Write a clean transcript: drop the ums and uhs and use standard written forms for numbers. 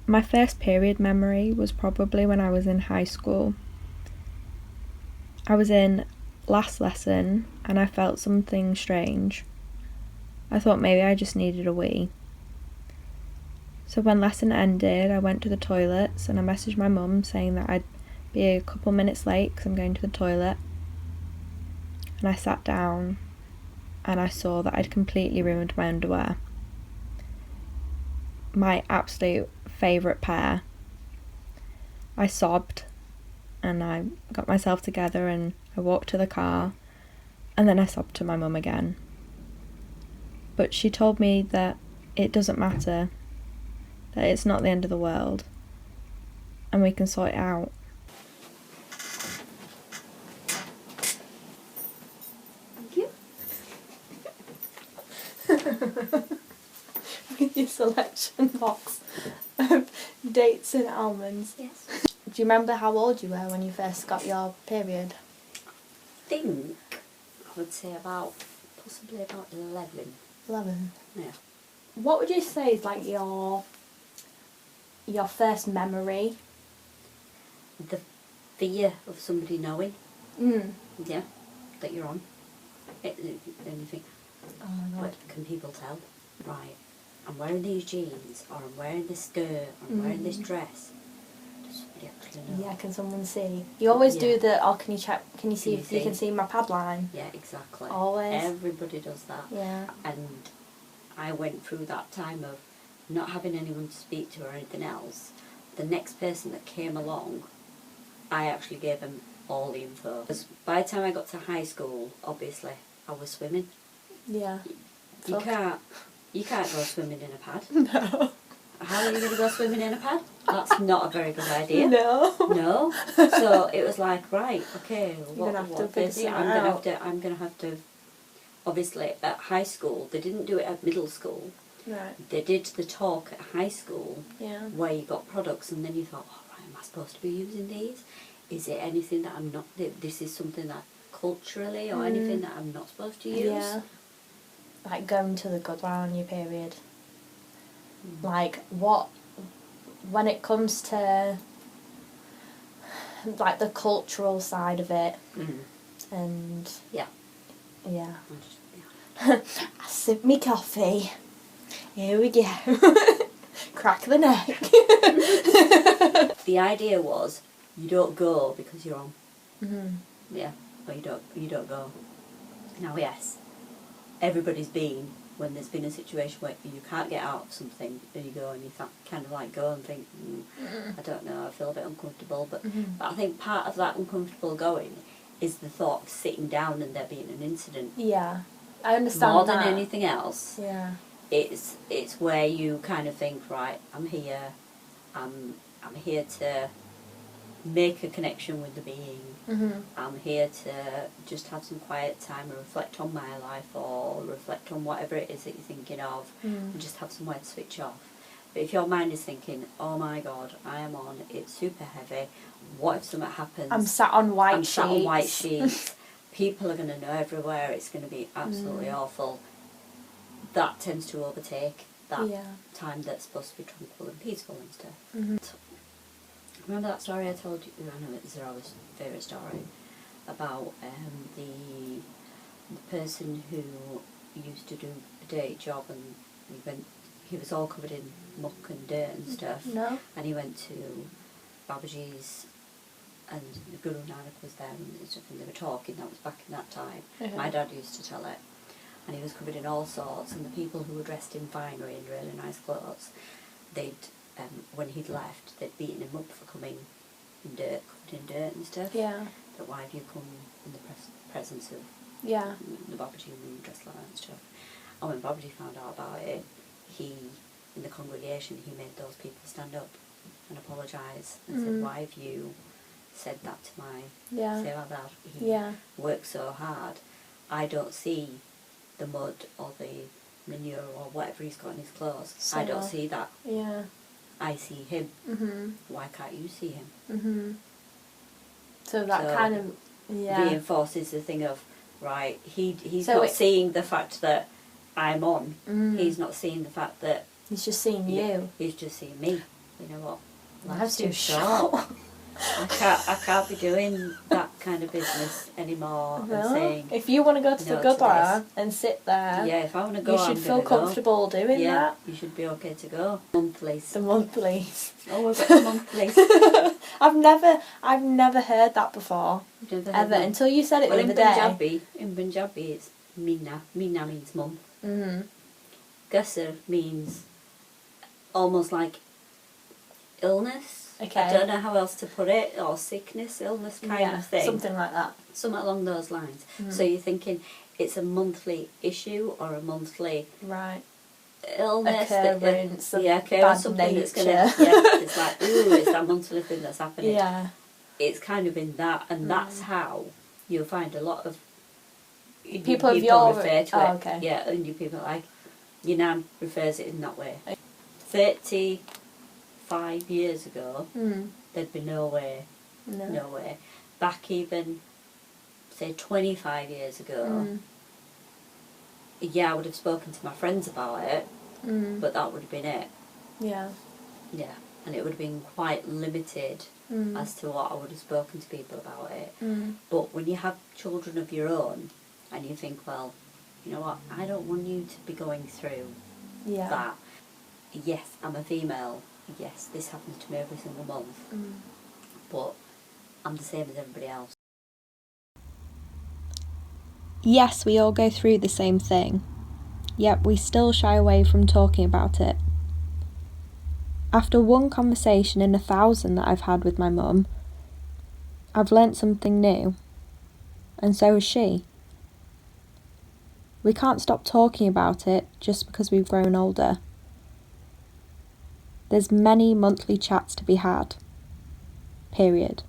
My first period memory was probably when I was in high school. I was in last lesson and I felt something strange. I thought maybe I just needed a wee. So when lesson ended, I went to the toilets and I messaged my mum saying that I'd be a couple minutes late because I'm going to the toilet. And I sat down and I saw that I'd completely ruined my underwear. My absolute favourite pair. I sobbed and I got myself together and I walked to the car and then I sobbed to my mum again. But she told me that it doesn't matter, that it's not the end of the world and we can sort it out. Thank you. With your selection box of dates and almonds. Yes. Do you remember how old you were when you first got your period? I think I would say possibly about 11. 11. Yeah. What would you say is like your first memory? The fear of somebody knowing, yeah, that you're on. And you think, Oh my god. what can people tell? Right, I'm wearing these jeans, or I'm wearing this skirt, or I'm wearing this dress. Does somebody actually know? Yeah, can someone see? You always Yeah. do the, can you see if you see? can see my pad line? Yeah, exactly. Always. Everybody does that. Yeah. And I went through that time of not having anyone to speak to or anything else. The next person that came along, I actually gave them all the info. 'Cause by the time I got to high school, obviously, I was swimming. Yeah. You can't go swimming in a pad. No. How are you going to go swimming in a pad? That's not a very good idea. No. No. So it was like, right, okay, You're gonna have to what figure is it? something I'm gonna have to. Obviously, at high school, they didn't do it at middle school. Right. They did the talk at high school, Yeah. where you got products, and then you thought, oh, right, am I supposed to be using these? Is it anything that I'm not? This is something that culturally or anything that I'm not supposed to use? Yeah. Like going to the good one on your period. Like when it comes to like the cultural side of it, and Yeah. yeah. I just, I sip me coffee. Here we go. Crack the neck. The idea was you don't go because you're on. Mm-hmm. Yeah, or you don't go. Now, yes, everybody's been when there's been a situation where you can't get out of something, and you go and you kind of like go and think, I don't know, I feel a bit uncomfortable. But I think part of that uncomfortable going is the thought of sitting down and there being an incident. Yeah, I understand More that. than anything else. Yeah. It's where you kind of think, right, I'm here to make a connection with the being. I'm here to just have some quiet time and reflect on my life or reflect on whatever it is that you're thinking of and just have somewhere to switch off. But if your mind is thinking, oh my god, I am on, it's super heavy, what if something happens? I'm sat on white sheets. People are going to know everywhere, it's going to be absolutely awful. That tends to overtake that time that's supposed to be tranquil and peaceful and stuff. Remember that story I told you? I know it's Zara's favourite story about the person who used to do a dirty job, and he was all covered in muck and dirt and stuff. No. And he went to Babaji's, and the Guru Nanak was there and stuff, and they were talking. That was back in that time. My dad used to tell it. And he was covered in all sorts, and the people who were dressed in finery and really nice clothes, they'd when he'd left, they'd beaten him up for coming in dirt, covered in dirt and stuff. Yeah. But why have you come in the presence of the Babaji and dressed like that and stuff? And when Babaji found out about it, in the congregation, he made those people stand up and apologise and said, why have you said that to say like that? He worked so hard. I don't see the mud or the manure or whatever he's got in his clothes. So, I don't see that. Yeah. I see him. Why can't you see him? So that kind of reinforces the thing of, right, he's not seeing the fact that I'm on. He's not seeing the fact that he's just seeing you. He's just seeing me. you know what, Life's too short. I can't be doing that kind of business anymore. No. And saying, if you want to go to the Goodbar and sit there, yeah, if I want to go, you should feel comfortable doing that. You should be okay to go. Monthlies. The monthlies. Oh, we've got the monthlies. I've never heard that before. Never ever that. Until you said it the other day. In Punjabi, it's Mina. Mina means month. Gusser means almost like illness. Okay. I don't know how else to put it, or sickness, illness kind of thing. Something like that. Something along those lines. So you're thinking it's a monthly issue or a monthly illness, occurrence, something nature. That's gonna. It's like, ooh, it's that monthly thing that's happening. Yeah. It's kind of in that, and that's how you'll find a lot of people refer to it. Okay. Yeah, and you people like your nan refers it in that way. 35 years ago, there'd be no way. Back even, say, 25 years ago, I would have spoken to my friends about it, but that would have been it. Yeah. Yeah, and it would have been quite limited as to what I would have spoken to people about it. But when you have children of your own, and you think, well, you know what, I don't want you to be going through that. Yes, I'm a female. Yes, this happens to me every single month. But I'm the same as everybody else. Yes, we all go through the same thing, yet we still shy away from talking about it. After one conversation in 1,000 that I've had with my mum, I've learnt something new, and so has she. We can't stop talking about it just because we've grown older. There's many monthly chats to be had. Period.